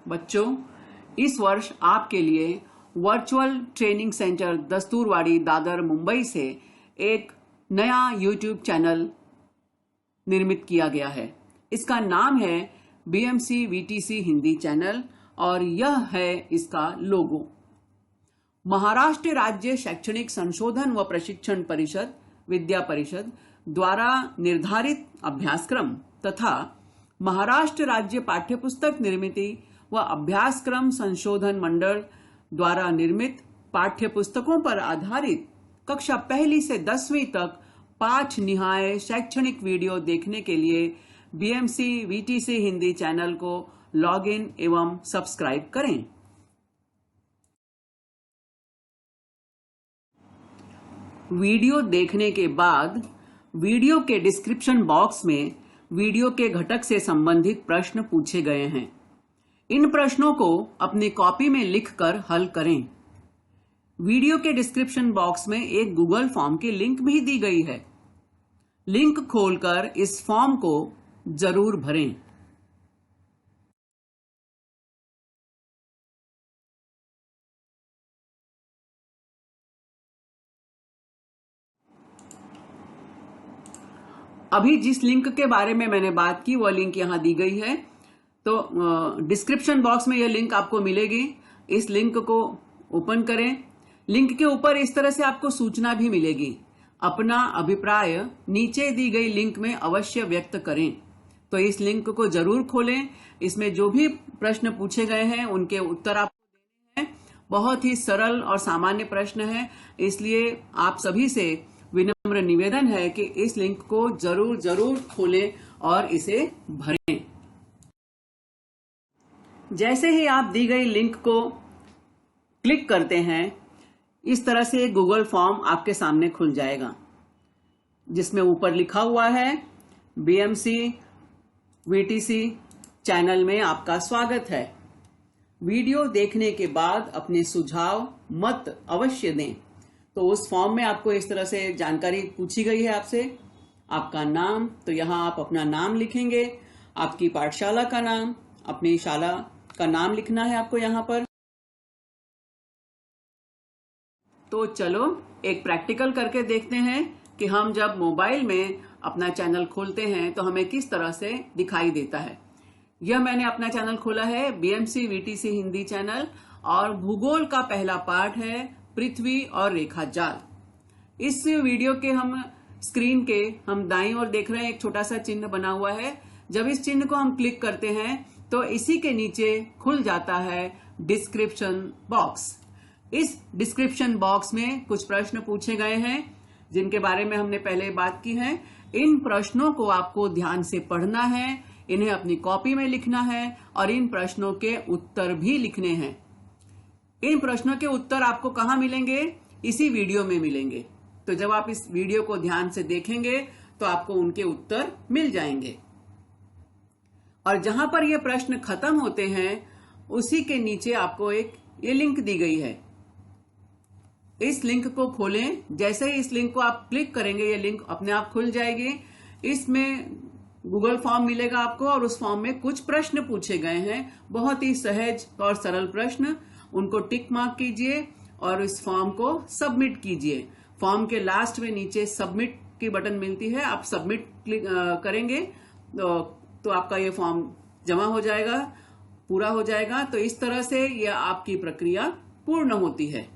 बच्चों, इस वर्ष आपके लिए virtual training centre Dasturwadi Dadar Mumbai से एक नया YouTube चैनल निर्मित किया गया है। इसका नाम है BMC VTC हिंदी चैनल और यह है इसका लोगो। महाराष्ट्र राज्य शैक्षणिक संशोधन व प्रशिक्षण परिषद विद्या परिषद द्वारा निर्धारित अभ्यासक्रम तथा महाराष्ट्र राज्य पाठ्यपुस्तक निर्मिति व अभ्यासक्रम संशोधन मंडल द्वारा निर्मित पाठ्यपुस्तकों पर आधारित कक्षा 1 से 10वीं तक पाठ निहाय शैक्षणिक वीडियो देखने के लिए BMC VTC हिंदी चैनल को लॉग इन एवं सब्सक्राइब करें। वीडियो देखने के बाद वीडियो के डिस्क्रिप्शन बॉक्स में वीडियो के घटक से संबंधित प्रश्न पूछे गए हैं। इन प्रश्नों को अपनी कॉपी में लिखकर हल करें। वीडियो के डिस्क्रिप्शन बॉक्स में एक गूगल फॉर्म की लिंक भी दी गई है। लिंक खोलकर इस फॉर्म को जरूर भरें। अभी जिस लिंक के बारे में मैंने बात की वह लिंक यहां दी गई है, तो डिस्क्रिप्शन बॉक्स में यह लिंक आपको मिलेगी। इस लिंक को ओपन करें। लिंक के ऊपर इस तरह से आपको सूचना भी मिलेगी। अपना अभिप्राय नीचे दी गई लिंक में अवश्य व्यक्त करें। तो इस लिंक को जरूर खोलें। इसमें जो भी प्रश्न पूछे गए हैं उनके उत्तर आपको देने हैं। बहुत ही सरल और सामान्य प्रश्न है, इसलिए आप सभी से विनम्र निवेदन है कि इस लिंक को जरूर खोलें और इसे भरें। जैसे ही आप दी गई लिंक को क्लिक करते हैं, इस तरह से गूगल फॉर्म आपके सामने खुल जाएगा, जिसमें ऊपर लिखा हुआ है BMC VTC चैनल में आपका स्वागत है। वीडियो देखने के बाद अपने सुझाव मत अवश्य दें। तो उस फॉर्म में आपको इस तरह से जानकारी पूछी गई है आपसे। आपका नाम, तो यहां आप अपना नाम लिखेंगे। आपकी पाठशाला का नाम, अपनी शाला का नाम लिखना है आपको यहां पर। तो चलो एक प्रैक्टिकल करके देखते हैं कि हम जब मोबाइल में अपना चैनल खोलते हैं तो हमें किस तरह से दिखाई देता है। यह मैंने अपना चैनल खोला है BMC VTC हिंदी चैनल और भूगोल का पहला पाठ है पृथ्वी और रेखा जाल। इस वीडियो के हम स्क्रीन के हम दाईं ओर देख रहे हैं, एक छोटा सा चिन्ह बना हुआ है। जब इस चिन्ह को हम क्लिक करते हैं तो इसी के नीचे खुल जाता है डिस्क्रिप्शन बॉक्स। इस डिस्क्रिप्शन बॉक्स में कुछ प्रश्न पूछे गए हैं जिनके बारे में हमने पहले बात की है। इन प्रश्नों को आपको ध्यान से पढ़ना है, इन्हें अपनी कॉपी में लिखना है और इन प्रश्नों के उत्तर भी लिखने हैं। इन प्रश्नों के उत्तर आपको कहां मिलेंगे? इसी वीडियो में मिलेंगे। तो जब आप इस वीडियो को ध्यान से देखेंगे तो आपको उनके उत्तर मिल जाएंगे। और जहां पर ये प्रश्न खत्म होते हैं उसी के नीचे आपको एक ये लिंक दी गई है। इस लिंक को खोलें। जैसे ही इस लिंक को आप क्लिक करेंगे ये लिंक अपने आप खुल जाएगी। इसमें गूगल फॉर्म मिलेगा आपको और उस फॉर्म में कुछ प्रश्न पूछे गए हैं, बहुत ही सहज और सरल प्रश्न। उनको टिक मार्क कीजिए और इस फॉर्म को सबमिट कीजिए। फॉर्म के लास्ट में नीचे सबमिट की बटन मिलती है, आप सबमिट क्लिक करेंगे तो आपका ये फॉर्म जमा हो जाएगा, पूरा हो जाएगा। तो इस तरह से यह आपकी प्रक्रिया पूर्ण होती है।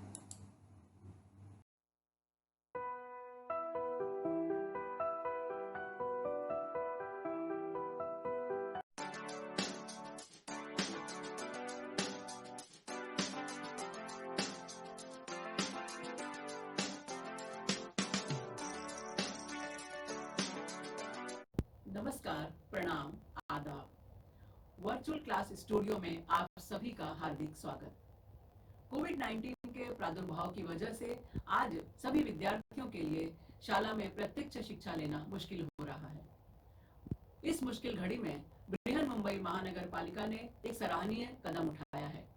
नमस्कार, प्रणाम, आदाब। वर्चुअल क्लास स्टूडियो में आप सभी का हार्दिक स्वागत। कोविड-19 के प्रादुर्भाव की वजह से आज सभी विद्यार्थियों के लिए शाला में प्रत्यक्ष शिक्षा लेना मुश्किल हो रहा है। इस मुश्किल घड़ी में बृहन मुंबई महानगर पालिका ने एक सराहनीय कदम उठाया है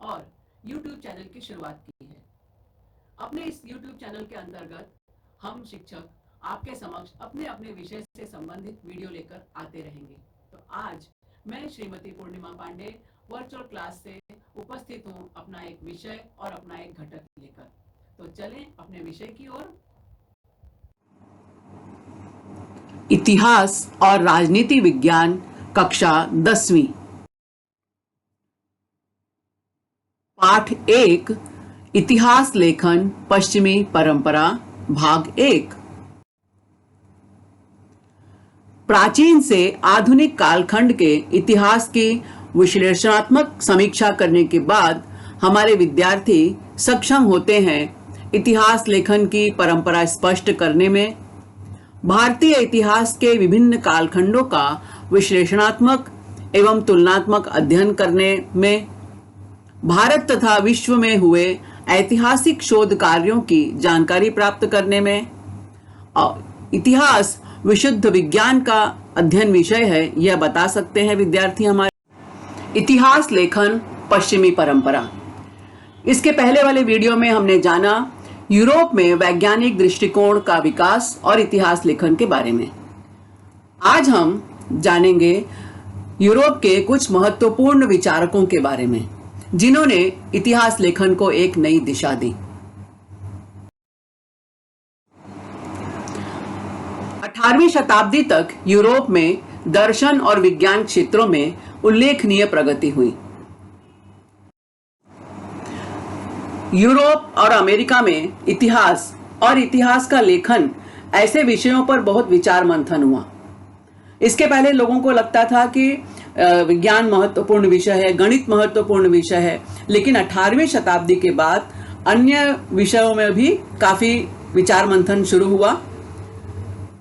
और YouTube चैनल की शुरुआत की है। अपने इस YouTube चैनल के अंतर्गत हम शिक्षक आपके समक्ष अपने अपने विषय से संबंधित वीडियो लेकर आते रहेंगे। तो आज मैं श्रीमती पूर्णिमा पांडे वर्चुअल क्लास से उपस्थित हूँ अपना एक विषय और अपना एक घटक लेकर। तो चलें अपने विषय की ओर। इतिहास और राजनीति विज्ञान कक्षा 10वीं, पाठ 1, इतिहास लेखन पश्चिमी परंपरा, भाग 1। प्राचीन से आधुनिक कालखंड के इतिहास की विश्लेषणात्मक समीक्षा करने के बाद हमारे विद्यार्थी सक्षम होते हैं इतिहास लेखन की परंपरा स्पष्ट करने में, भारतीय इतिहास के विभिन्न कालखंडों का विश्लेषणात्मक एवं तुलनात्मक अध्ययन करने में, भारत तथा विश्व में हुए ऐतिहासिक शोध कार्यों की जानकारी प्राप्त करने में। और इतिहास विशुद्ध विज्ञान का अध्ययन विषय है, यह बता सकते हैं विद्यार्थी हमारे। इतिहास लेखन पश्चिमी परंपरा, इसके पहले वाले वीडियो में हमने जाना यूरोप में वैज्ञानिक दृष्टिकोण का विकास और इतिहास लेखन के बारे में। आज हम जानेंगे यूरोप के कुछ महत्वपूर्ण विचारकों के बारे में जिन्होंने इतिहास लेखन को एक नई दिशा दी। 18वीं शताब्दी तक यूरोप में दर्शन और विज्ञान क्षेत्रों में उल्लेखनीय प्रगति हुई। यूरोप और अमेरिका में इतिहास और इतिहास का लेखन ऐसे विषयों पर बहुत विचार मंथन हुआ। इसके पहले लोगों को लगता था कि विज्ञान महत्वपूर्ण विषय है, गणित महत्वपूर्ण विषय है, लेकिन 18वीं शताब्दी के बाद अन्य विषयों में भी काफी विचार मंथन शुरू हुआ।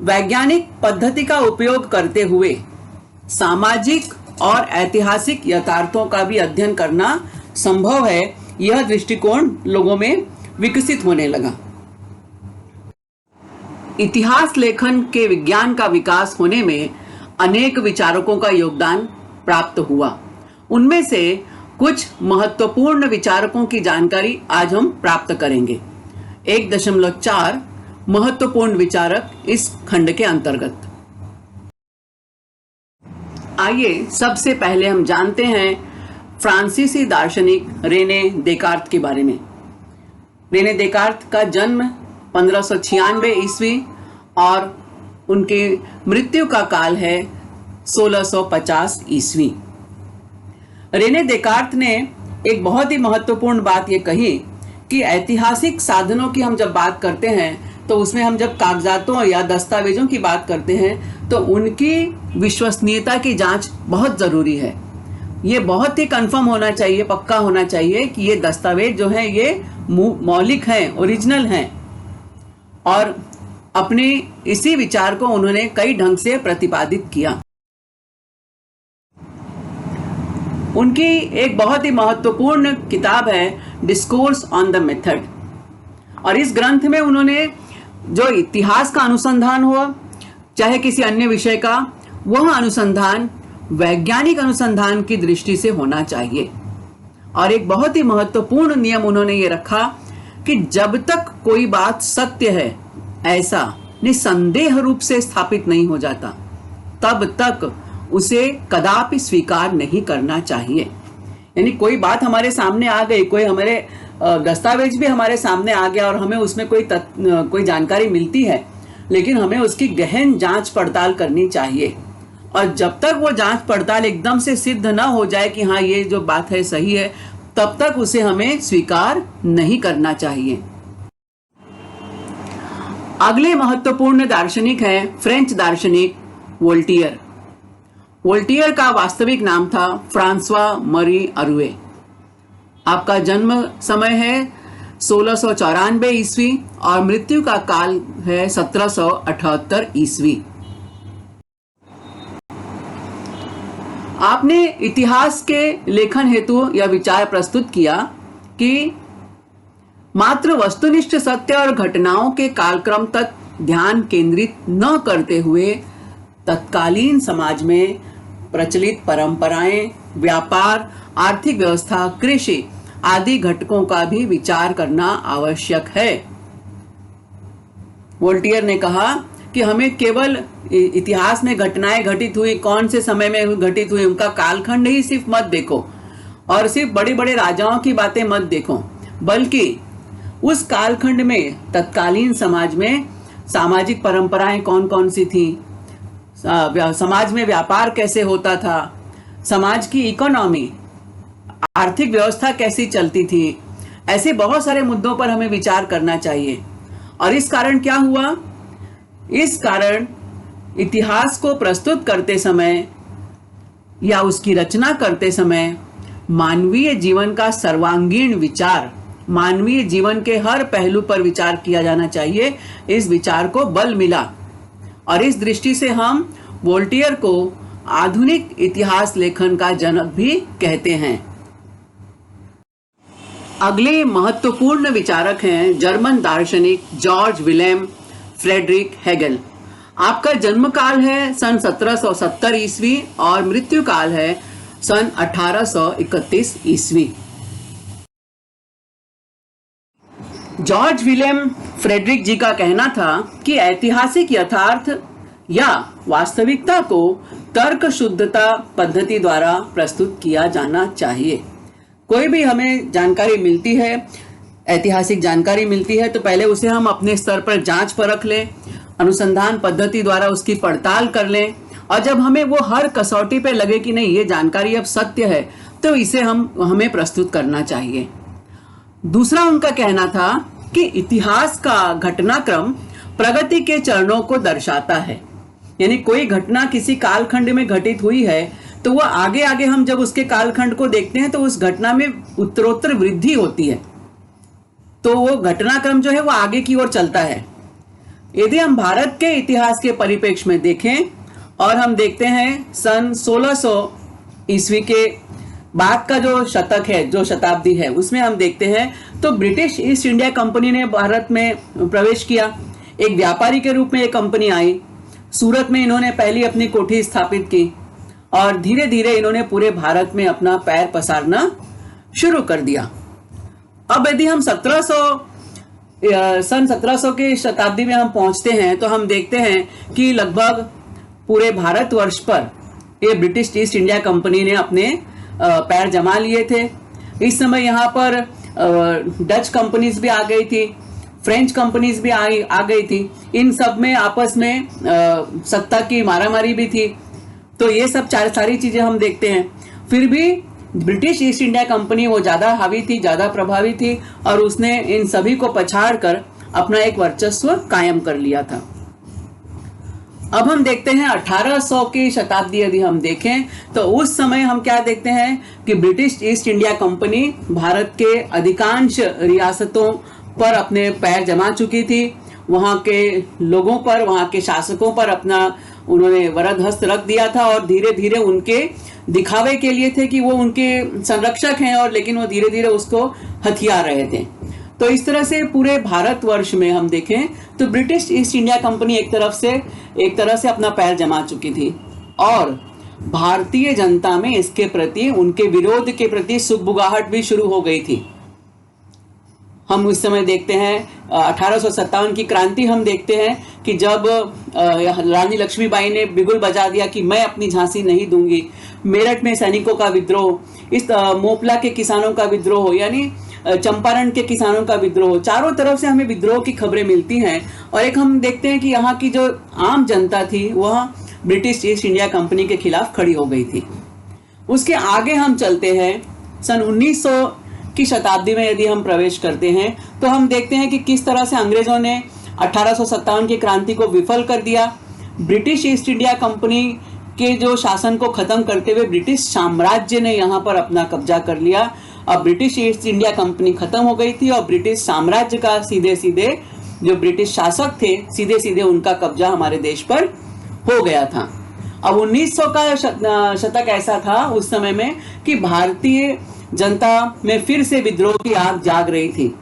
वैज्ञानिक पद्धति का उपयोग करते हुए सामाजिक और ऐतिहासिक यथार्थों का भी अध्ययन करना संभव है, यह दृष्टिकोण लोगों में विकसित होने लगा। इतिहास लेखन के विज्ञान का विकास होने में अनेक विचारकों का योगदान प्राप्त हुआ। उनमें से कुछ महत्वपूर्ण विचारकों की जानकारी आज हम प्राप्त करेंगे। 1.4 महत्वपूर्ण विचारक इस खंड के अंतर्गत। आइए सबसे पहले हम जानते हैं फ्रांसीसी दार्शनिक रेने देकार्त के बारे में। रेने देकार्त का जन्म 1596 ईस्वी और उनकी मृत्यु का काल है 1650 ईस्वी। रेने देकार्त ने एक बहुत ही महत्वपूर्ण बात ये कही कि ऐतिहासिक साधनों की हम जब बात करते हैं तो उसमें हम जब कागजातों या दस्तावेजों की बात करते हैं तो उनकी विश्वसनीयता की जांच बहुत जरूरी है। ये बहुत ही कंफर्म होना चाहिए, पक्का होना चाहिए कि ये दस्तावेज जो हैं ये मौलिक हैं, ओरिजिनल हैं। और अपने इसी विचार को उन्होंने कई ढंग से प्रतिपादित किया। उनकी एक बहुत ही महत्वपूर्ण किताब है डिस्कोर्स ऑन द मेथड, और इस ग्रंथ में उन्होंने जो इतिहास का अनुसंधान हुआ चाहे किसी अन्य विषय का, वह अनुसंधान वैज्ञानिक अनुसंधान की दृष्टि से होना चाहिए। और एक बहुत ही महत्वपूर्ण नियम उन्होंने ये रखा कि जब तक कोई बात सत्य है ऐसा निसंदेह रूप से स्थापित नहीं हो जाता, तब तक उसे कदापि स्वीकार नहीं करना चाहिए। यानी कोई बात हमारे सामने आ गई, कोई हमारे दस्तावेज भी हमारे सामने आ गया और हमें उसमें कोई जानकारी मिलती है, लेकिन हमें उसकी गहन जांच पड़ताल करनी चाहिए। और जब तक वो जांच पड़ताल एकदम से सिद्ध ना हो जाए कि हाँ ये जो बात है सही है, तब तक उसे हमें स्वीकार नहीं करना चाहिए। अगले महत्वपूर्ण दार्शनिक हैं फ्रेंच दार्शनिक वोल्टियर। वोल्टियर का वास्तविक नाम था फ्रांसवा मरी अरुए। आपका जन्म समय है 1694 ईस्वी और मृत्यु का काल है 1778 ईस्वी। आपने इतिहास के लेखन हेतु यह विचार प्रस्तुत किया कि मात्र वस्तुनिष्ठ सत्य और घटनाओं के कालक्रम तक ध्यान केंद्रित न करते हुए तत्कालीन समाज में प्रचलित परंपराएं, व्यापार, आर्थिक व्यवस्था, कृषि आदि घटकों का भी विचार करना आवश्यक है। वोल्टियर ने कहा कि हमें केवल इतिहास में घटनाएं घटित हुई, कौन से समय में घटित हुई, उनका कालखंड ही सिर्फ मत देखो और सिर्फ बड़े बड़े राजाओं की बातें मत देखो, बल्कि उस कालखंड में तत्कालीन समाज में सामाजिक परंपराएं कौन कौन सी थी, समाज में व्यापार कैसे होता था, समाज की इकोनॉमी, आर्थिक व्यवस्था कैसी चलती थी, ऐसे बहुत सारे मुद्दों पर हमें विचार करना चाहिए। और इस कारण क्या हुआ, इस कारण इतिहास को प्रस्तुत करते समय या उसकी रचना करते समय मानवीय जीवन का सर्वांगीण विचार, मानवीय जीवन के हर पहलू पर विचार किया जाना चाहिए। इस विचार को बल मिला और इस दृष्टि से हम वोल्टेयर को आधुनिक इतिहास लेखन का जनक भी कहते हैं। अगले महत्वपूर्ण विचारक हैं जर्मन दार्शनिक जॉर्ज विलेम फ्रेडरिक हेगेल। आपका जन्म काल है सन 1770 ईस्वी और मृत्यु काल है सन 1831 ईस्वी। जॉर्ज विलेम फ्रेडरिक जी का कहना था कि ऐतिहासिक यथार्थ या वास्तविकता को तर्क शुद्धता पद्धति द्वारा प्रस्तुत किया जाना चाहिए। कोई भी हमें जानकारी मिलती है, ऐतिहासिक जानकारी मिलती है, तो पहले उसे हम अपने स्तर पर जांच परख लें, अनुसंधान पद्धति द्वारा उसकी पड़ताल कर लें, और जब हमें वो हर कसौटी पे लगे कि नहीं ये जानकारी अब सत्य है, तो इसे हमें प्रस्तुत करना चाहिए। दूसरा उनका कहना था कि इतिहास का घटनाक्रम प्रगति के चरणों को दर्शाता है, यानी कोई घटना किसी कालखंड में घटित हुई है तो वह आगे आगे हम जब उसके कालखंड को देखते हैं तो उस घटना में उत्तरोत्तर वृद्धि होती है, तो वो घटनाक्रम जो है वो आगे की ओर चलता है। यदि हम भारत के इतिहास के परिप्रेक्ष्य में देखें और हम देखते हैं सन 1600 ईस्वी के बाद का जो शतक है, जो शताब्दी है, उसमें हम देखते हैं तो ब्रिटिश ईस्ट इंडिया कंपनी ने भारत में प्रवेश किया। एक व्यापारी के रूप में ये कंपनी आई, सूरत में इन्होंने पहली अपनी कोठी स्थापित की और धीरे धीरे इन्होंने पूरे भारत में अपना पैर पसारना शुरू कर दिया। अब यदि हम सन 1700 के शताब्दी में हम पहुंचते हैं तो हम देखते हैं कि लगभग पूरे भारतवर्ष पर ये ब्रिटिश ईस्ट इंडिया कंपनी ने अपने पैर जमा लिए थे। इस समय यहाँ पर डच कंपनीज भी आ गई थी, फ्रेंच कंपनीज भी आ गई थी। इन सब में आपस में सत्ता की मारामारी भी थी। तो ये सब सारी चीजें हम देखते हैं। फिर भी ब्रिटिश ईस्ट इंडिया कंपनी वो ज्यादा हावी थी, ज्यादा प्रभावी थी और उसने इन सभी को पछाड़ कर अपना एक वर्चस्व कायम कर लिया था। अब हम देखते हैं 1800 की शताब्दी यदि हम देखें तो उस समय हम क्या देखते हैं कि British east India company Bharat के अधिकांश रियासतों पर अपने पैर जमा चुकी थी। वहां के लोगों पर, वहां के शासकों पर अपना उन्होंने वरद हस्त रख दिया था और धीरे धीरे उनके दिखावे के लिए थे कि वो उनके संरक्षक हैं, और लेकिन वो धीरे धीरे उसको हथिया रहे थे। तो इस तरह से पूरे भारतवर्ष में हम देखें तो ब्रिटिश ईस्ट इंडिया कंपनी एक तरह से अपना पैर जमा चुकी थी और भारतीय जनता में इसके प्रति, उनके विरोध के प्रति सुगबुगाहट भी शुरू हो गई थी। हम उस समय देखते हैं 1857 की क्रांति हम देखते हैं कि जब रानी लक्ष्मीबाई ने बिगुल बजा दिया कि मैं अपनी झांसी नहीं दूंगी। मेरठ में सैनिकों का विद्रोह, इस मोपला के किसानों का विद्रोह, यानी चंपारण के किसानों का विद्रोह, चारों तरफ से हमें विद्रोह की खबरें मिलती हैं। और एक हम देखते हैं कि यहाँ की जो आम जनता थी वह ब्रिटिश ईस्ट इंडिया कंपनी के खिलाफ खड़ी हो गई थी। उसके आगे हम चलते हैं सन 1900 की शताब्दी में यदि हम प्रवेश करते हैं तो हम देखते हैं कि किस तरह से अंग्रेजों ने 1857 की क्रांति को विफल कर दिया। ब्रिटिश ईस्ट इंडिया कंपनी के जो शासन को खत्म करते हुए ब्रिटिश साम्राज्य ने यहाँ पर अपना कब्जा कर लिया। अब ब्रिटिश ईस्ट इंडिया कंपनी खत्म हो गई थी और ब्रिटिश साम्राज्य का सीधे सीधे जो ब्रिटिश शासक थे सीधे सीधे उनका कब्जा हमारे देश पर हो गया था। अब 1900 का शतक ऐसा था उस समय में कि भारतीय जनता में फिर से विद्रोह की आग जाग रही थी।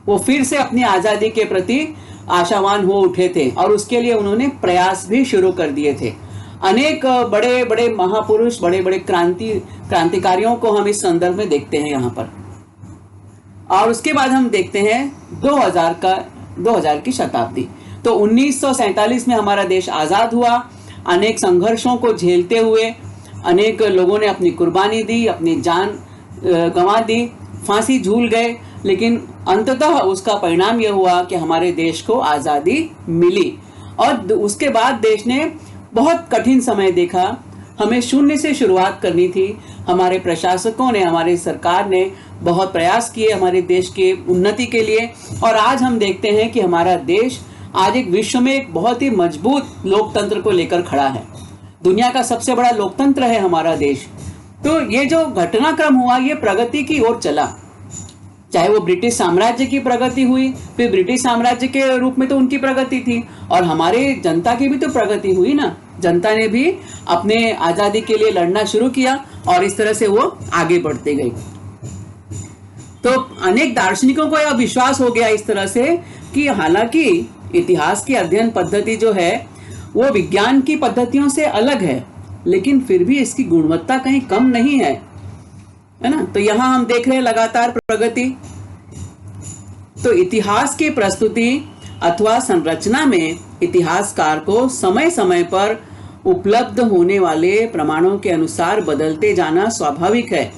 वो फिर से अपनी आजादी के प्रति आशावान हो उठे थे और उसके लिए उन्होंने प्रयास भी शुरू कर दिए थे। अनेक बड़े बड़े महापुरुष, बड़े बड़े क्रांतिकारियों को हम इस संदर्भ में देखते हैं यहाँ पर। और उसके बाद हम देखते हैं 2000 की शताब्दी। तो 1947 में हमारा देश आज़ाद हुआ। अनेक संघर्षों को झेलते हुए अनेक लोगों ने अपनी कुर्बानी दी, अपनी जान गंवा दी, फांसी झूल गए, लेकिन अंततः उसका परिणाम यह हुआ कि हमारे देश को आज़ादी मिली। और उसके बाद देश ने बहुत कठिन समय देखा। हमें शून्य से शुरुआत करनी थी। हमारे प्रशासकों ने, हमारे सरकार ने बहुत प्रयास किए हमारे देश के उन्नति के लिए, और आज हम देखते हैं कि हमारा देश आज एक विश्व में एक बहुत ही मजबूत लोकतंत्र को लेकर खड़ा है। दुनिया का सबसे बड़ा लोकतंत्र है हमारा देश। तो ये जो घटनाक्रम हुआ ये प्रगति की ओर चला। चाहे वो ब्रिटिश साम्राज्य की प्रगति हुई, फिर ब्रिटिश साम्राज्य के रूप में तो उनकी प्रगति थी, और हमारे जनता की भी तो प्रगति हुई ना। जनता ने भी अपने आजादी के लिए लड़ना शुरू किया और इस तरह से वो आगे बढ़ते गए। तो अनेक दार्शनिकों को यह विश्वास हो गया इस तरह से कि हालांकि इतिहास की अध्ययन पद्धति जो है वो विज्ञान की पद्धतियों से अलग है, लेकिन फिर भी इसकी गुणवत्ता कहीं कम नहीं है ना। तो यहां हम देख रहे हैं लगातार प्रगति। तो इतिहास की प्रस्तुति अथवा संरचना में इतिहासकार को समय समय पर उपलब्ध होने वाले प्रमाणों के अनुसार बदलते जाना स्वाभाविक है।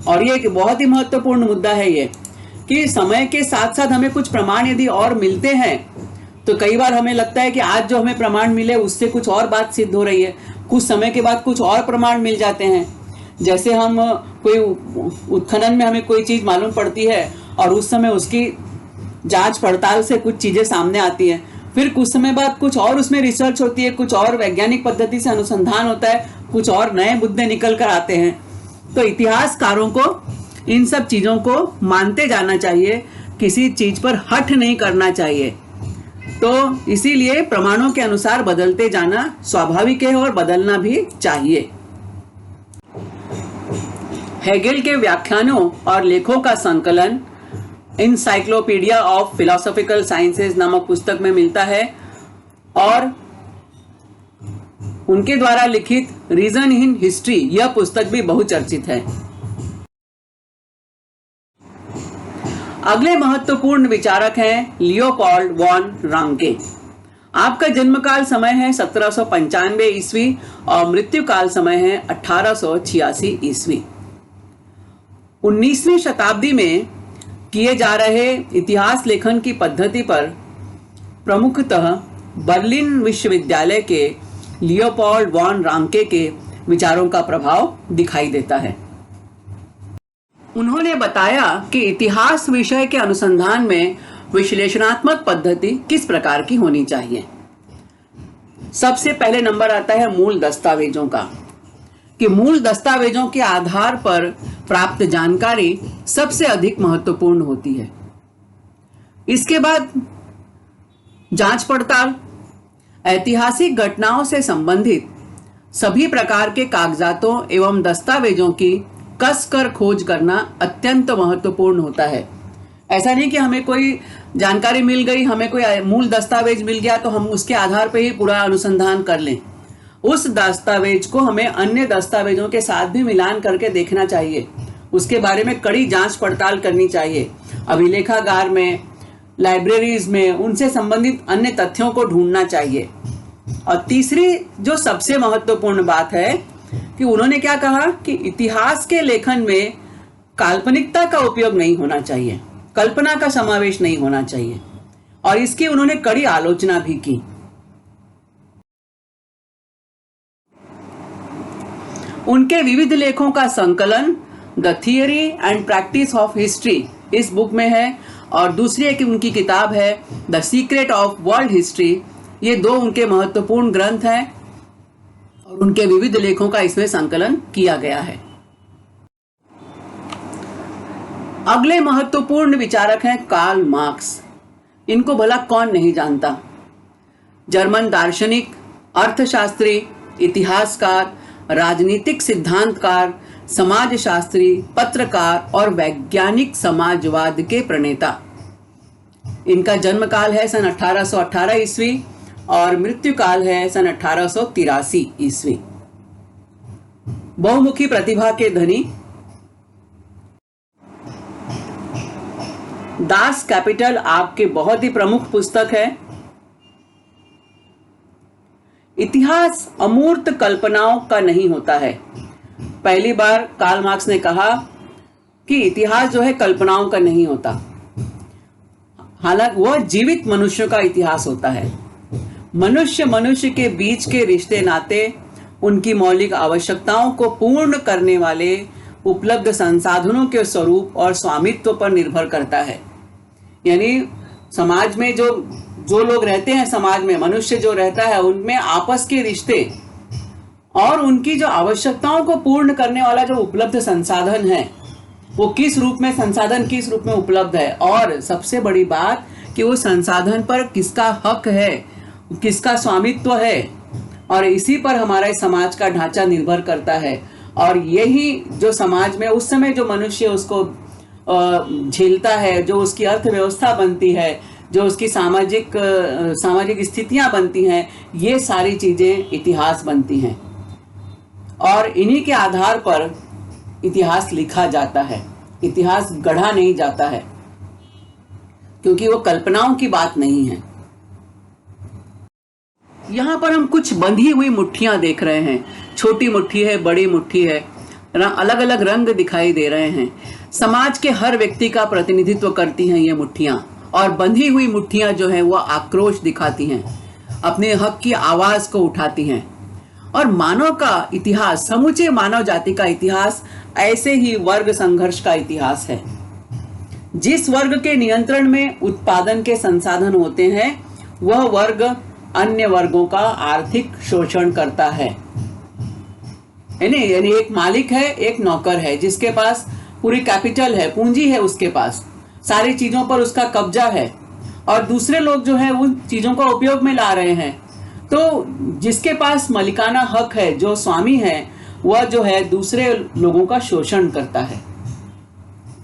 और ये एक बहुत ही महत्वपूर्ण मुद्दा है ये, कि समय के साथ साथ हमें कुछ प्रमाण यदि और मिलते हैं तो कई बार हमें लगता है कि आज जो हमें प्रमाण मिले उससे कुछ और बात सिद्ध हो रही है, कुछ समय के बाद कुछ और प्रमाण मिल जाते हैं। जैसे हम कोई उत्खनन में हमें कोई चीज मालूम पड़ती है और उस समय उसकी जांच पड़ताल से कुछ चीजें सामने आती हैं, फिर कुछ समय बाद कुछ और उसमें रिसर्च होती है, कुछ और वैज्ञानिक पद्धति से अनुसंधान होता है, कुछ और नए मुद्दे निकल कर आते हैं। तो इतिहासकारों को इन सब चीजों को मानते जाना चाहिए, किसी चीज पर हठ नहीं करना चाहिए। तो इसीलिए प्रमाणों के अनुसार बदलते जाना स्वाभाविक है और बदलना भी चाहिए। हेगेल के व्याख्यानों और लेखों का संकलन इनसाइक्लोपीडिया ऑफ फिलोसॉफिकल साइंसेज नामक पुस्तक में मिलता है, और उनके द्वारा लिखित रीजन इन हिस्ट्री यह पुस्तक भी बहुचर्चित है। अगले महत्वपूर्ण विचारक हैं लियोपोल्ड वॉन रांके। आपका जन्मकाल समय है 1795 ईस्वी और मृत्यु काल समय है 1886 ईस्वी। 19वीं शताब्दी में किए जा रहे इतिहास लेखन की पद्धति पर प्रमुखतः बर्लिन विश्वविद्यालय के लियोपोल्ड वॉन रांके के विचारों का प्रभाव दिखाई देता है। उन्होंने बताया कि इतिहास विषय के अनुसंधान में विश्लेषणात्मक पद्धति किस प्रकार की होनी चाहिए। सबसे पहले नंबर आता है मूल दस्तावेजों का, कि मूल दस्तावेजों के आधार पर प्राप्त जानकारी सबसे अधिक महत्वपूर्ण होती है। इसके बाद जांच पड़ताल, ऐतिहासिक घटनाओं से संबंधित सभी प्रकार के कागजातों एवं दस्तावेजों की कसकर खोज करना अत्यंत महत्वपूर्ण होता है। ऐसा नहीं कि हमें कोई जानकारी मिल गई, हमें कोई मूल दस्तावेज मिल गया तो हम उसके आधार पर ही पूरा अनुसंधान कर लें। उस दस्तावेज को हमें अन्य दस्तावेजों के साथ भी मिलान करके देखना चाहिए, उसके बारे में कड़ी जांच पड़ताल करनी चाहिए। अभिलेखागार में, लाइब्रेरीज में उनसे संबंधित अन्य तथ्यों को ढूंढना चाहिए। और तीसरी जो सबसे महत्वपूर्ण बात है कि उन्होंने क्या कहा कि इतिहास के लेखन में काल्पनिकता का उपयोग नहीं होना चाहिए, कल्पना का समावेश नहीं होना चाहिए, और इसकी उन्होंने कड़ी आलोचना भी की। उनके विविध लेखों का संकलन the theory and practice of history इस बुक में है, और दूसरी एक उनकी किताब है the secret of world history. ये दो उनके महत्वपूर्ण ग्रंथ हैं और उनके विविध लेखों का इसमें संकलन किया गया है। अगले महत्वपूर्ण विचारक हैं कार्ल मार्क्स। इनको भला कौन नहीं जानता। जर्मन दार्शनिक, अर्थशास्त्री, इतिहासकार, राजनीतिक सिद्धांतकार, समाजशास्त्री, पत्रकार और वैज्ञानिक समाजवाद के प्रणेता। इनका जन्म काल है सन 1818 ईस्वी और मृत्यु काल है सन 1883 ईस्वी। बहुमुखी प्रतिभा के धनी। दास कैपिटल आपके बहुत ही प्रमुख पुस्तक है। इतिहास अमूर्त कल्पनाओं का नहीं होता है। पहली बार कार्ल मार्क्स ने कहा कि इतिहास जो है कल्पनाओं का नहीं होता, हालांकि वह जीवित मनुष्यों का इतिहास होता है। मनुष्य मनुष्य के बीच के रिश्ते नाते, उनकी मौलिक आवश्यकताओं को पूर्ण करने वाले उपलब्ध संसाधनों के स्वरूप और स्वामित्व पर निर्भर करता है। यानी समाज में जो लोग रहते हैं, समाज में मनुष्य जो रहता है, उनमें आपस के रिश्ते और उनकी जो आवश्यकताओं को पूर्ण करने वाला जो उपलब्ध संसाधन है, वो किस रूप में संसाधन किस रूप में उपलब्ध है, और सबसे बड़ी बात कि वो संसाधन पर किसका हक है, किसका स्वामित्व है, और इसी पर हमारा समाज का ढांचा निर्भर करता है। और यही जो समाज में उस समय जो मनुष्य उसको झेलता है, जो उसकी अर्थव्यवस्था बनती है, जो उसकी सामाजिक स्थितियां बनती हैं, ये सारी चीजें इतिहास बनती हैं और इन्हीं के आधार पर इतिहास लिखा जाता है। इतिहास गढ़ा नहीं जाता है, क्योंकि वो कल्पनाओं की बात नहीं है। यहाँ पर हम कुछ बंधी हुई मुट्ठियां देख रहे हैं। छोटी मुट्ठी है, बड़ी मुट्ठी है, अलग अलग रंग दिखाई दे रहे हैं। समाज के हर व्यक्ति का प्रतिनिधित्व करती हैं ये मुट्ठियां, और बंधी हुई मुट्ठियां जो हैं वो आक्रोश दिखाती हैं, अपने हक की आवाज को उठाती हैं। और मानव का इतिहास, समूचे मानव जाति का इतिहास ऐसे ही वर्ग संघर्ष का इतिहास है। जिस वर्ग के नियंत्रण में उत्पादन के संसाधन होते हैं, वह वर्ग अन्य वर्गों का आर्थिक शोषण करता है। यानी एक मालिक है, एक नौकर है, जिसके पास पूरी कैपिटल है, पूंजी है, उसके पास सारी चीजों पर उसका कब्जा है, और दूसरे लोग जो है उन चीजों को उपयोग में ला रहे हैं। तो जिसके पास मालिकाना हक है, जो स्वामी है, वह जो है दूसरे लोगों का शोषण करता है।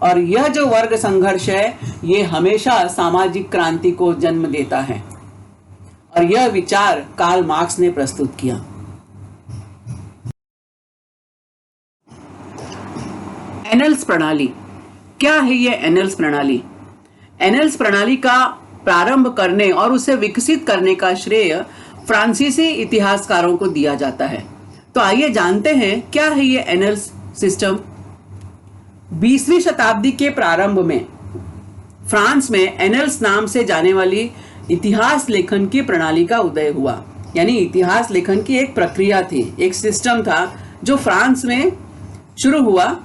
और यह जो वर्ग संघर्ष है, ये हमेशा सामाजिक क्रांति को जन्म देता है, और यह विचार कार्ल मार्क्स ने प्रस्तुत किया। एनेल्स प्रणाली क्या है? ये एनेल्स प्रणाली, एनेल्स प्रणाली का प्रारंभ करने और उसे विकसित करने का श्रेय फ्रांसीसी इतिहासकारों को दिया जाता है। तो आइए जानते हैं क्या है ये एनेल्स सिस्टम। 20वीं शताब्दी के प्रारंभ में फ्रांस में एनेल्स नाम से जाने वाली इतिहास लेखन की प्रणाली का उदय हुआ। यानी इतिहास लेखन की एक प्रक्रिया थी, एक सिस्टम था जो फ्रांस में शुरू हुआ।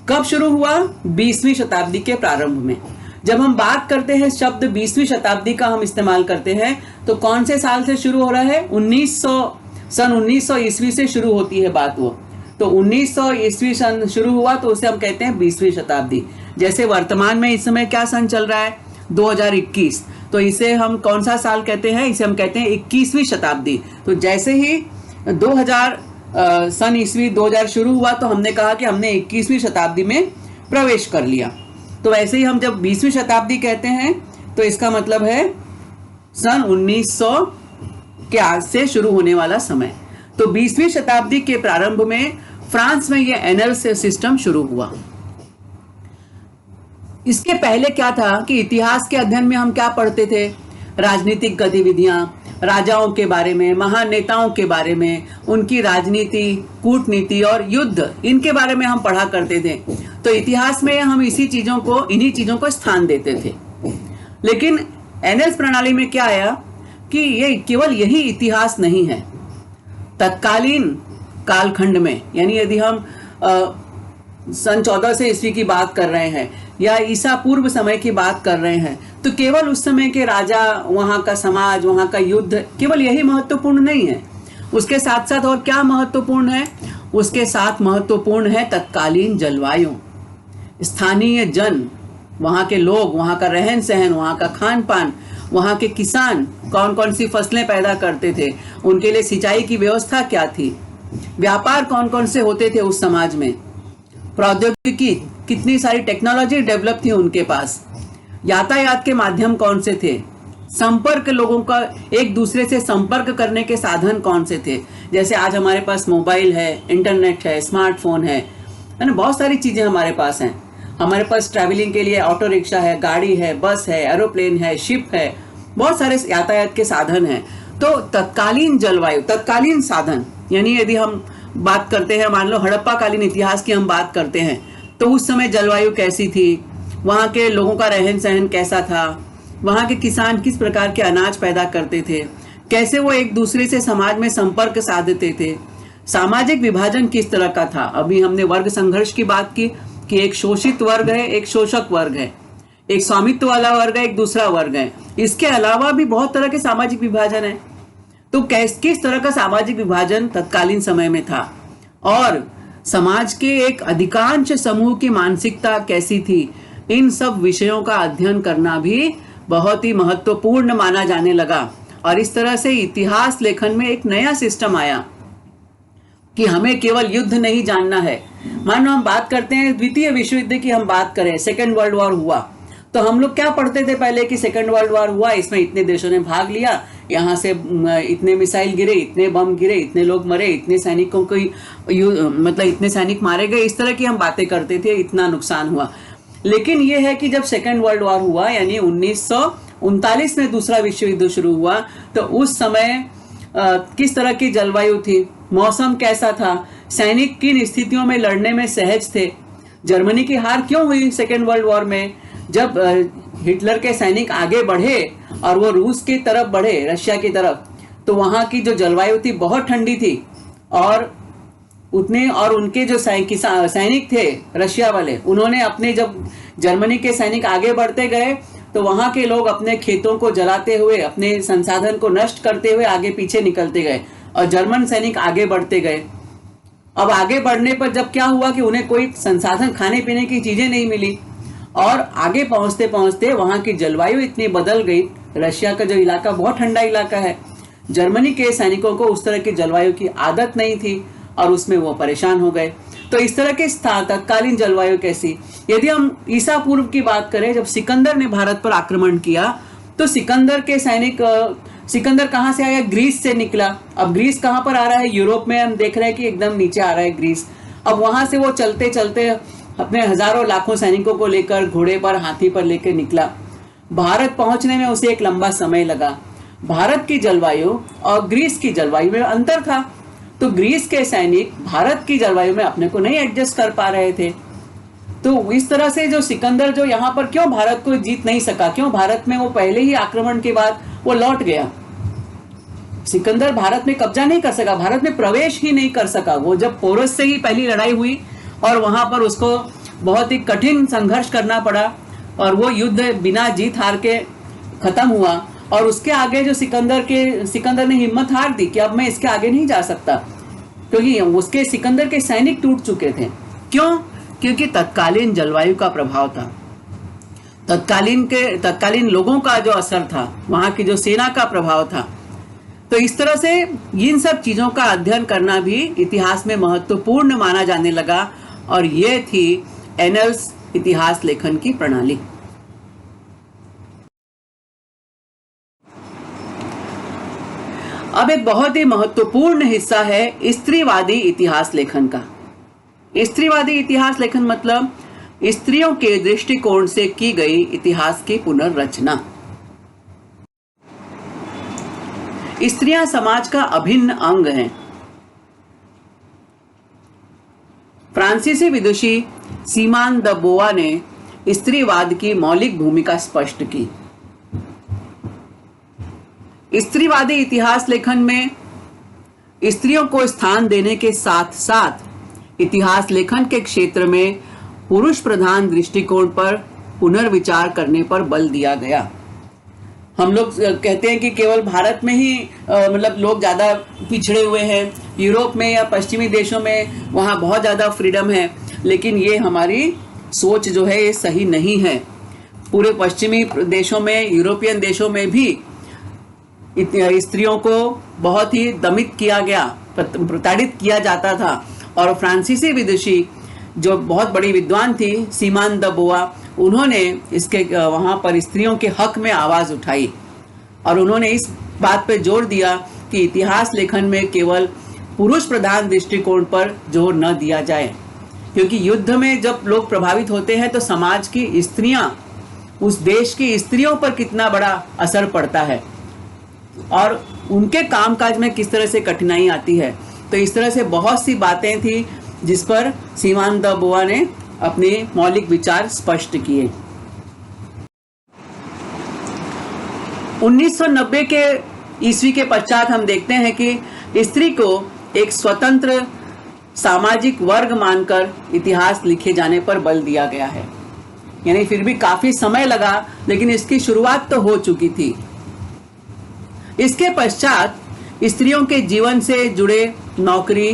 कब शुरू हुआ? 20वीं शताब्दी के प्रारंभ में। जब हम बात करते हैं शब्द 20वीं शताब्दी का हम इस्तेमाल करते हैं, तो कौन से साल से शुरू हो रहा है? सन 1900 ईस्वी से शुरू होती है बात वो। तो 1900 ईस्वी सन शुरू हुआ, तो उसे हम कहते हैं 20वीं शताब्दी। जैसे वर्तमान में इस समय क्या सन चल रहा है? 2021। तो इसे हम कौन सा साल कहते हैं? इसे हम कहते हैं 21वीं शताब्दी। तो जैसे ही 2000 सन ईस्वी 2000 शुरू हुआ, तो हमने कहा कि हमने 21वीं शताब्दी में प्रवेश कर लिया। तो वैसे ही हम जब 20वीं शताब्दी कहते हैं, तो इसका मतलब है सन 1900 के आज से शुरू होने वाला समय। तो 20वीं शताब्दी के प्रारंभ में फ्रांस में यह एनेल्स सिस्टम शुरू हुआ। इसके पहले क्या था कि इतिहास के अध्ययन में हम क्या पढ़ते थे? राजनीतिक गतिविधियां, राजाओं के बारे में, महान नेताओं के बारे में, उनकी राजनीति, कूटनीति और युद्ध, इनके बारे में हम पढ़ा करते थे। तो इतिहास में हम इन्हीं चीजों को स्थान देते थे। लेकिन एनेल्स प्रणाली में क्या आया कि ये केवल यही इतिहास नहीं है। तत्कालीन कालखंड में, यानी यदि हम सन 1400 ईस्वी की बात कर रहे हैं या ईसा पूर्व समय की बात कर रहे हैं, तो केवल उस समय के राजा, वहां का समाज, वहां का युद्ध, केवल यही महत्वपूर्ण नहीं है। उसके साथ साथ और क्या महत्वपूर्ण है? उसके साथ महत्वपूर्ण है तत्कालीन जलवायु, स्थानीय जन, वहां के लोग, वहां का रहन सहन, वहां का खान पान, वहां के किसान कौन कौन सी फसलें पैदा करते थे, उनके लिए सिंचाई की व्यवस्था क्या थी, व्यापार कौन कौन से होते थे उस समाज में, प्रौद्योगिकी, कितनी सारी टेक्नोलॉजी डेवलप थी उनके पास, यातायात के माध्यम कौन से थे, संपर्क, लोगों का एक दूसरे से संपर्क करने के साधन कौन से थे। जैसे आज हमारे पास मोबाइल है, इंटरनेट है, स्मार्टफोन है ना, बहुत सारी चीजें हमारे पास हैं। हमारे पास ट्रैवलिंग के लिए ऑटो रिक्शा है, गाड़ी है, बस है, एरोप्लेन है, शिप है, बहुत सारे यातायात के साधन हैं। तो तत्कालीन जलवायु, तत्कालीन साधन, यानी यदि हम बात करते हैं, मान लो हड़प्पा कालीन इतिहास की हम बात करते हैं, तो उस समय जलवायु कैसी थी, वहाँ के लोगों का रहन सहन कैसा था, वहाँ के किसान किस प्रकार के अनाज पैदा करते थे, कैसे वो एक दूसरे से समाज में संपर्क साधते थे, सामाजिक विभाजन किस तरह का था। अभी हमने वर्ग संघर्ष की बात की कि एक शोषित वर्ग है, एक शोषक वर्ग है, एक स्वामित्व वाला वर्ग है, एक दूसरा वर्ग है। इसके अलावा भी बहुत तरह के सामाजिक विभाजन है। तो किस तरह का सामाजिक विभाजन तत्कालीन समय में था और समाज के एक अधिकांश समूह की मानसिकता कैसी थी, इन सब विषयों का अध्ययन करना भी बहुत ही महत्वपूर्ण माना जाने लगा। और इस तरह से इतिहास लेखन में एक नया सिस्टम आया कि हमें केवल युद्ध नहीं जानना है। मान लो हम बात करते हैं द्वितीय विश्व युद्ध की, हम बात करें सेकेंड वर्ल्ड वॉर हुआ, तो हम लोग क्या पढ़ते थे पहले कि सेकेंड वर्ल्ड वॉर हुआ, इसमें इतने देशों ने भाग लिया, यहाँ से इतने मिसाइल गिरे, इतने बम गिरे, इतने लोग मरे, इतने सैनिकों को मतलब इतने सैनिक मारे गए, इस तरह की हम बातें करते थे, इतना नुकसान हुआ। लेकिन यह है कि जब सेकेंड वर्ल्ड वॉर हुआ, यानी 1939 में दूसरा विश्व युद्ध शुरू हुआ, तो उस समय किस तरह की जलवायु थी, मौसम कैसा था, सैनिक किन स्थितियों में लड़ने में सहज थे। जर्मनी की हार क्यों हुई सेकेंड वर्ल्ड वॉर में? जब हिटलर के सैनिक आगे बढ़े और वो रूस की तरफ बढ़े, रशिया की तरफ, तो वहां की जो जलवायु थी बहुत ठंडी थी और उनके जो सैनिक थे रशिया वाले, उन्होंने अपने, जब जर्मनी के सैनिक आगे बढ़ते गए तो वहां के लोग अपने खेतों को जलाते हुए, अपने संसाधन को नष्ट करते हुए आगे पीछे निकलते गए और जर्मन सैनिक आगे बढ़ते गए। अब आगे बढ़ने पर जब क्या हुआ कि उन्हें कोई संसाधन, खाने पीने की चीजें नहीं मिली और आगे पहुंचते पहुंचते वहां की जलवायु इतनी बदल गई। रशिया का जो इलाका बहुत ठंडा इलाका है, जर्मनी के सैनिकों को उस तरह की जलवायु की आदत नहीं थी और उसमें वो परेशान हो गए। तो इस तरह के तत्कालीन जलवायु कैसी। यदि हम ईसा पूर्व की बात करें, जब सिकंदर ने भारत पर आक्रमण किया, तो सिकंदर के सैनिक, सिकंदर कहाँ से आया? ग्रीस से निकला। अब ग्रीस कहाँ पर आ रहा है? यूरोप में हम देख रहे हैं कि एकदम नीचे आ रहा है ग्रीस। अब वहां से वो चलते चलते अपने हजारों लाखों सैनिकों को लेकर घोड़े पर, हाथी पर लेकर निकला। भारत पहुंचने में उसे एक लंबा समय लगा। भारत की जलवायु और ग्रीस की जलवायु में अंतर था, तो ग्रीस के सैनिक भारत की जलवायु में अपने को नहीं एडजस्ट कर पा रहे थे। तो इस तरह से जो सिकंदर जो यहाँ पर क्यों भारत को जीत नहीं सका, क्यों भारत में वो पहले ही आक्रमण के बाद वो लौट गया। सिकंदर भारत में कब्जा नहीं कर सका, भारत में प्रवेश ही नहीं कर सका। वो जब पोरस से ही पहली लड़ाई हुई और वहां पर उसको बहुत ही कठिन संघर्ष करना पड़ा और वो युद्ध बिना जीत हार के खत्म हुआ। और उसके आगे जो सिकंदर ने हिम्मत हार दी कि अब मैं इसके आगे नहीं जा सकता, क्योंकि उसके सिकंदर के सैनिक टूट चुके थे। क्यों? क्योंकि तत्कालीन जलवायु का प्रभाव था, तत्कालीन लोगों का जो असर था, वहां की जो सेना का प्रभाव था। तो इस तरह से इन सब चीजों का अध्ययन करना भी इतिहास में महत्वपूर्ण माना जाने लगा और ये थी एनल्स, इतिहास लेखन की प्रणाली। अब एक बहुत ही महत्वपूर्ण हिस्सा है स्त्रीवादी इतिहास लेखन का। स्त्रीवादी इतिहास लेखन मतलब स्त्रियों के दृष्टिकोण से की गई इतिहास की पुनर्रचना। स्त्रियां समाज का अभिन्न अंग हैं। फ्रांसीसी विदुषी सीमान द बोआ ने स्त्रीवाद की मौलिक भूमिका स्पष्ट की। स्त्रीवादी इतिहास लेखन में स्त्रियों को स्थान देने के साथ साथ इतिहास लेखन के क्षेत्र में पुरुष प्रधान दृष्टिकोण पर पुनर्विचार करने पर बल दिया गया। हम लोग कहते हैं कि केवल भारत में ही मतलब लोग ज्यादा पिछड़े हुए हैं, यूरोप में या पश्चिमी देशों में वहां बहुत ज्यादा फ्रीडम है, लेकिन ये हमारी सोच जो है ये सही नहीं है। पूरे पश्चिमी देशों में, यूरोपियन देशों में भी स्त्रियों को बहुत ही दमित किया गया, प्रताड़ित किया जाता था। और फ्रांसीसी विदुषी जो बहुत बड़ी विद्वान थी सीमान द बोआ, उन्होंने इसके वहां पर स्त्रियों के हक में आवाज उठाई और उन्होंने इस बात पे जोर दिया कि इतिहास लेखन में केवल पुरुष प्रधान दृष्टिकोण पर जोर न दिया जाए, क्योंकि युद्ध में जब लोग प्रभावित होते हैं तो समाज की स्त्रियां, उस देश की स्त्रियों पर कितना बड़ा असर पड़ता है। और उनके कामकाज में किस तरह से कठिनाई आती है। तो इस तरह से बहुत सी बातें थी जिस पर सीमान द बुआ ने अपने मौलिक विचार स्पष्ट किए। 1990 के ईस्वी के पश्चात हम देखते हैं कि स्त्री को एक स्वतंत्र सामाजिक वर्ग मानकर इतिहास लिखे जाने पर बल दिया गया है। यानी फिर भी काफी समय लगा, लेकिन इसकी शुरुआत तो हो चुकी थी। इसके पश्चात स्त्रियों के जीवन से जुड़े नौकरी,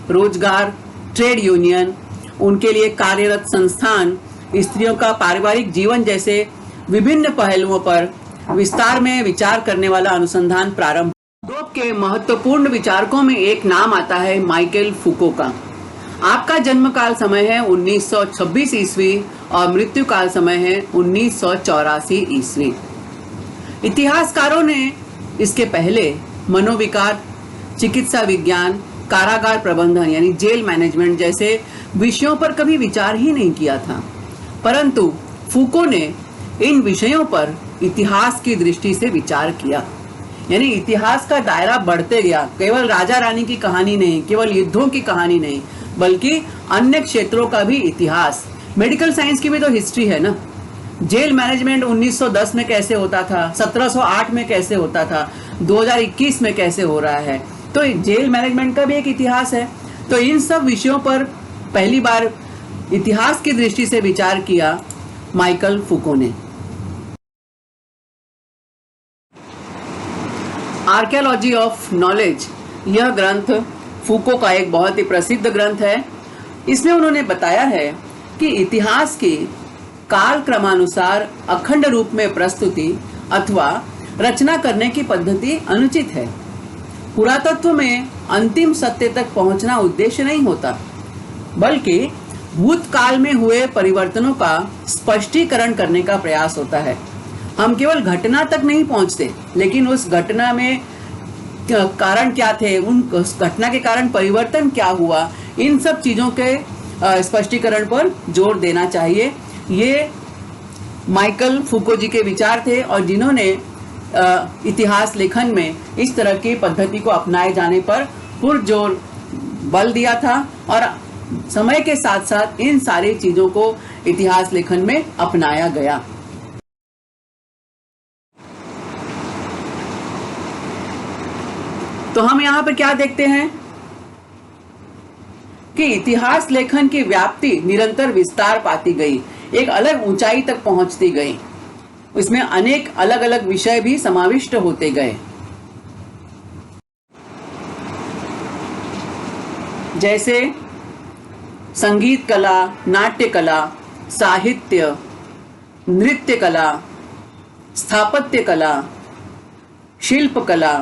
रोजगार, ट्रेड यूनियन, उनके लिए कार्यरत संस्थान, स्त्रियों का पारिवारिक जीवन जैसे विभिन्न पहलुओं पर विस्तार में विचार करने वाला अनुसंधान प्रारंभ। यूरोप के महत्वपूर्ण विचारकों में एक नाम आता है माइकल फूको का। आपका जन्म काल समय है 1926 ईस्वी और मृत्यु काल समय है 1984 ईस्वी। इतिहासकारों ने इसके पहले मनोविकार, चिकित्सा विज्ञान, कारागार प्रबंधन यानी जेल मैनेजमेंट जैसे विषयों पर कभी विचार ही नहीं किया था, परंतु फूको ने इन विषयों पर इतिहास की दृष्टि से विचार किया। यानी इतिहास का दायरा बढ़ते गया, केवल राजा रानी की कहानी नहीं, केवल युद्धों की कहानी नहीं, बल्कि अन्य क्षेत्रों का भी इतिहास। मेडिकल साइंस की भी तो हिस्ट्री है ना। जेल मैनेजमेंट 1910 में कैसे होता था, 1708 में कैसे होता था, 2021 में कैसे हो रहा है, तो जेल मैनेजमेंट का भी एक इतिहास है। तो इन सब विषयों पर पहली बार इतिहास की दृष्टि से विचार किया माइकल फूको ने। आर्कियोलॉजी ऑफ नॉलेज, यह ग्रंथ फूको का एक बहुत ही प्रसिद्ध ग्रंथ है। इसमें उन्होंने बताया है कि इतिहास की काल क्रमानुसार अखंड रूप में प्रस्तुति अथवा रचना करने की पद्धति अनुचित है। पुरातत्व में अंतिम सत्य तक पहुंचना उद्देश्य नहीं होता, बल्कि भूतकाल में हुए परिवर्तनों का स्पष्टीकरण करने का प्रयास होता है। हम केवल घटना तक नहीं पहुंचते, लेकिन उस घटना में कारण क्या थे, उस घटना के कारण परिवर्तन क्या हुआ, इन सब चीजों के स्पष्टीकरण पर जोर देना चाहिए। ये माइकल फूको जी के विचार थे और जिन्होंने इतिहास लेखन में इस तरह की पद्धति को अपनाए जाने पर पुरजोर बल दिया था और समय के साथ साथ इन सारी चीजों को इतिहास लेखन में अपनाया गया। तो हम यहाँ पर क्या देखते हैं कि इतिहास लेखन की व्याप्ति निरंतर विस्तार पाती गई, एक अलग ऊंचाई तक पहुंचती गई। इसमें अनेक अलग अलग विषय भी समाविष्ट होते गए, जैसे संगीत कला, नाट्य कला, साहित्य, नृत्य कला, स्थापत्य कला, शिल्प कला,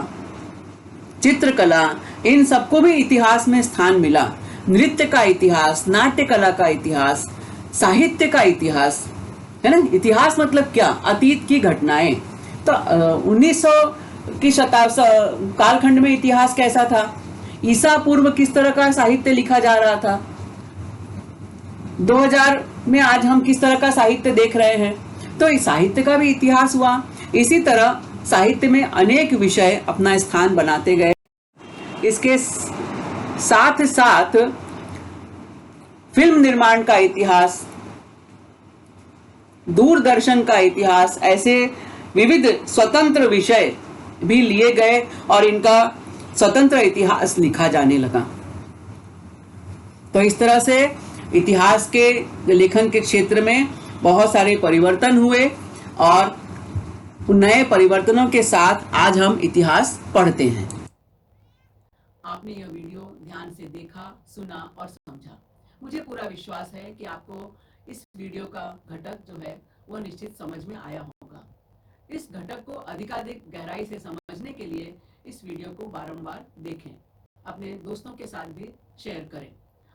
चित्रकला, इन सबको भी इतिहास में स्थान मिला। नृत्य का इतिहास, नाट्य कला का इतिहास, साहित्य का इतिहास, है ना। इतिहास मतलब क्या? अतीत की घटनाएं। तो 1900 की कालखंड में इतिहास कैसा था? ईसा पूर्व किस तरह का साहित्य लिखा जा रहा था? 2000 में आज हम किस तरह का साहित्य देख रहे हैं? तो इस साहित्य का भी इतिहास हुआ। इसी तरह साहित्य में अनेक विषय अपना स्थान बनाते गए। इसके साथ साथ फिल्म निर्माण का इतिहास, दूरदर्शन का इतिहास, ऐसे विविध स्वतंत्र विषय भी लिए गए और इनका स्वतंत्र इतिहास लिखा जाने लगा। तो इस तरह से इतिहास के लेखन के क्षेत्र में बहुत सारे परिवर्तन हुए और नए परिवर्तनों के साथ आज हम इतिहास पढ़ते हैं। आपने यह वीडियो ध्यान से देखा, सुना और समझा। मुझे पूरा विश्वास है कि आपको इस वीडियो का घटक जो है वो निश्चित समझ में आया होगा। इस घटक को अधिकाधिक गहराई से समझने के लिए इस वीडियो को बारंबार देखें, अपने दोस्तों के साथ भी शेयर करें।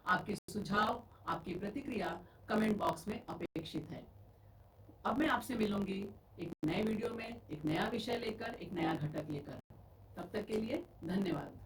आपके सुझाव, आपकी प्रतिक्रिया कमेंट बॉक्स में अपेक्षित है। अब मैं आपसे मिलूंगी एक नए वीडियो में, एक नया विषय लेकर, एक नया घटक लेकर। तब तक के लिए धन्यवाद।